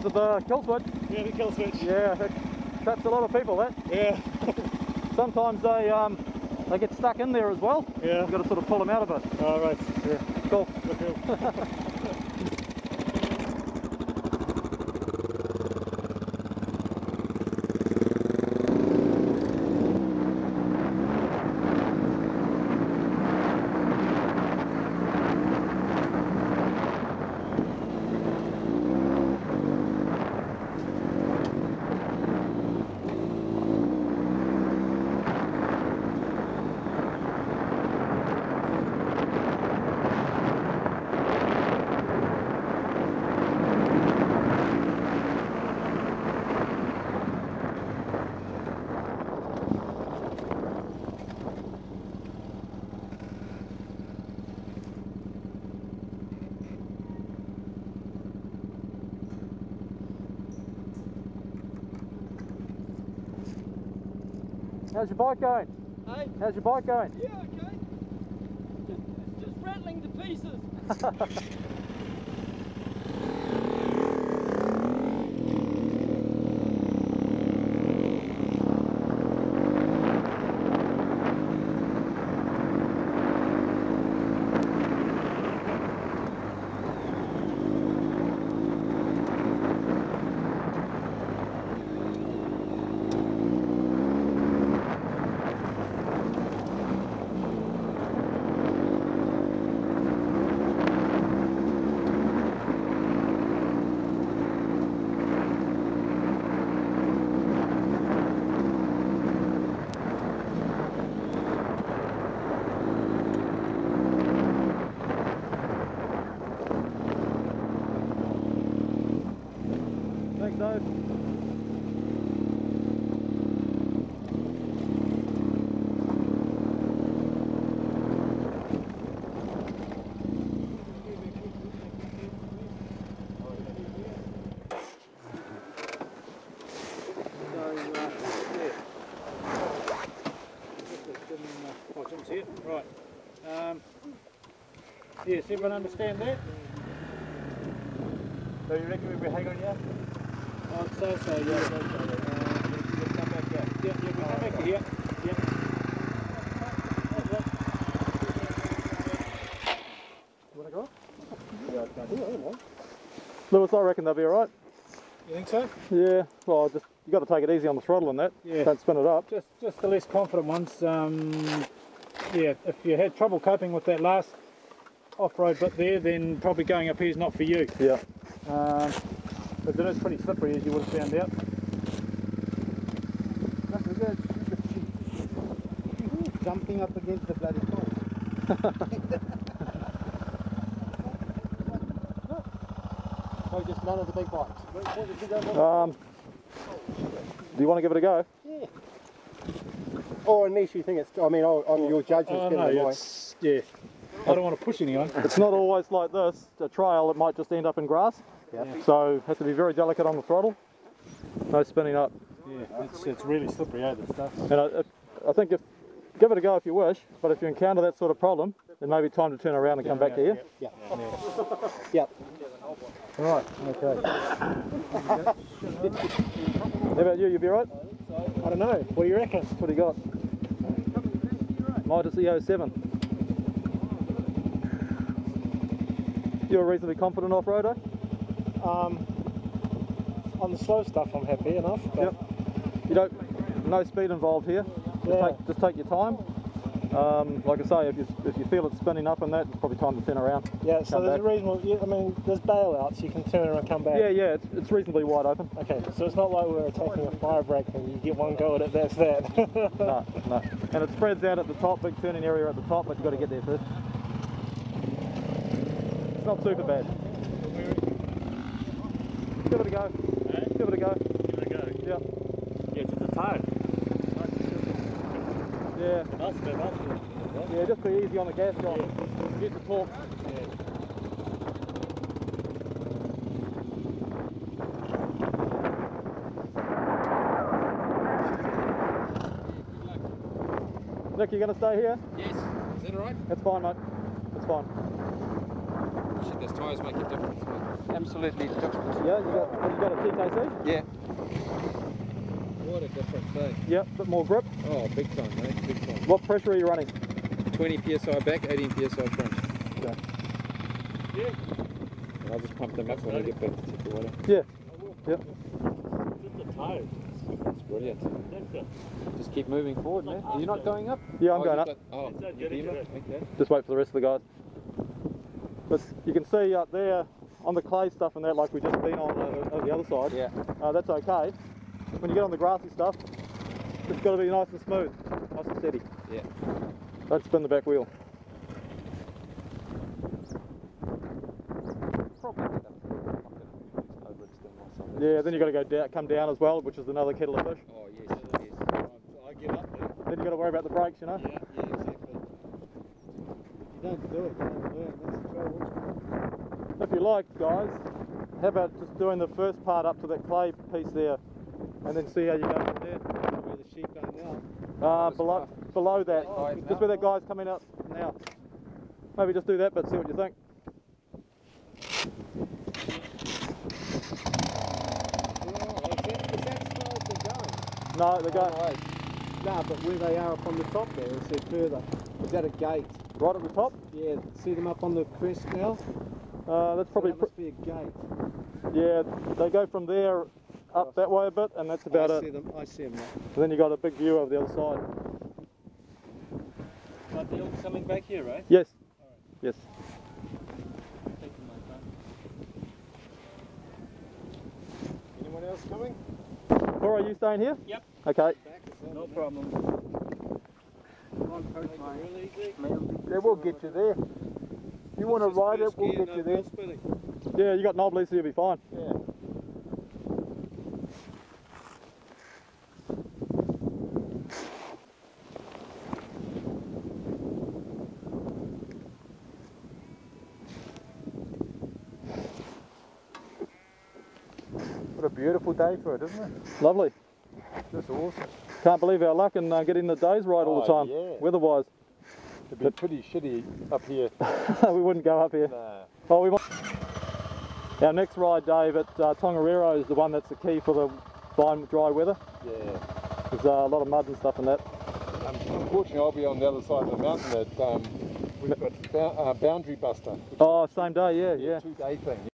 Was it the kill switch? Yeah, the kill switch. Yeah, it traps a lot of people, that. Yeah. Sometimes they get stuck in there as well. Yeah. You've got to sort of pull them out of it. Oh, right. Yeah, cool. How's your bike going? Hey? How's your bike going? Yeah, okay. It's just rattling to pieces. Thanks, Dave. Right. Yes, everyone understand that? So you reckon we'll hang on here? I'd say so, yeah. We'll come back here. Yeah, we'll come back to here. Yeah. You want to go? Yeah, Lewis, I reckon they'll be alright. You think so? Yeah, well, just you got to take it easy on the throttle and that. Yeah. Don't spin it up. Just the less confident ones. Yeah, if you had trouble coping with that last off-road bit there, then probably going up here is not for you. Yeah. But it is pretty slippery, as you would have found out. Jumping up against the bloody pole. Oh, just none of the big bikes. Do you want to give it a go? Yeah. Or unless you think it's, I mean, on your judgment's better than mine. Yeah. I don't want to push anyone. It's not always like this. A trail, it might just end up in grass. Yeah. So have to be very delicate on the throttle. No spinning up. Yeah, it's really slippery, this stuff. And I think give it a go if you wish, but if you encounter that sort of problem, then maybe time to turn around and come back to here. Yeah. Yep. Right, okay. How about you? You be right? I don't know. What do you reckon? What do you got? Midas EO7. You're a reasonably confident off-roader? On the slow stuff, I'm happy enough. But Yep. You don't, no speed involved here. Just take your time. Like I say, if you feel it spinning up and that, it's probably time to turn around. yeah, so there's a reasonable. Yeah, I mean, there's bailouts. You can turn around and come back. Yeah, it's reasonably wide open. Okay, so it's not like we're attacking a fire break and you get one go at it. That's that. No. And it spreads out at the top, big turning area at the top, but you've got to get there first. It's not super bad. Give it a go. Give it a go. Give it a go. Yeah. Yeah, it's a toe. Yeah. That's a bit much. Yeah, just be easy on the gas, John. Get the torque. Nick, you going to stay here? Yes. Is that alright? That's fine, mate. That's fine. Shit, those tyres make a difference, mate. Absolutely different. Yeah, you got a TKC? Yeah. What a difference, eh? Yep, bit more grip. Oh, big time, mate. Big time. What pressure are you running? 20 psi back, 18 psi front. Okay. Yeah. And I'll just pump them up when I get back to take the water. Yeah. Yep. Just the toe. That's brilliant. That's it. Just keep moving forward, man. Are you not going up? Yeah, I'm Oh, going you've up. got- oh, That's it, you get beam into it? Okay. Just wait for the rest of the guys. But you can see up there on the clay stuff and that, like we've just been on the other side. Yeah. That's okay. When you get on the grassy stuff, it's got to be nice and smooth, nice and steady. Yeah. Don't spin the back wheel. Probably get up there. I'm not going to overextend myself. Yeah, then you got to go down, come down as well, which is another kettle of fish. Oh, yes, yes. I get up there. Then you got to worry about the brakes, you know. Yeah, exactly. You don't do it, you don't learn. That's the trouble. If you like, guys, how about just doing the first part up to that clay piece there, and then see how you go from there. Where the sheep are now. Below that, Guys just now? where that guy's coming up now. Maybe just do that, but see what you think. Is that as far as they're going? No, they're going No, but where they are up on the top there, is there further? Is that a gate? right at the top. Yeah, see them up on the crest now? That's probably, that must be a gate. yeah, they go from there up that way a bit, and that's about it. I see them now. And then you got a big view of the other side. But they're all coming back here, right? Yes. Yes. Thank you, my friend. Anyone else coming? Laura, are you staying here? Yep. Okay. No problem. Really easy. They will get you there. You want to ride it, we'll get you there. Yeah, you got knobblies, so you'll be fine. Yeah. What a beautiful day for it, isn't it? Lovely. That's awesome. Can't believe our luck and getting the days right all the Oh, time, yeah. weather-wise. It'd be pretty shitty up here. We wouldn't go up here. Nah. Oh, we want. Our next ride, Dave, at Tongariro is the one that's the key for the fine dry weather. Yeah. There's a lot of mud and stuff in that. Unfortunately, I'll be on the other side of the mountain at we've got Boundary Buster. Oh, same day, yeah. 2-day thing.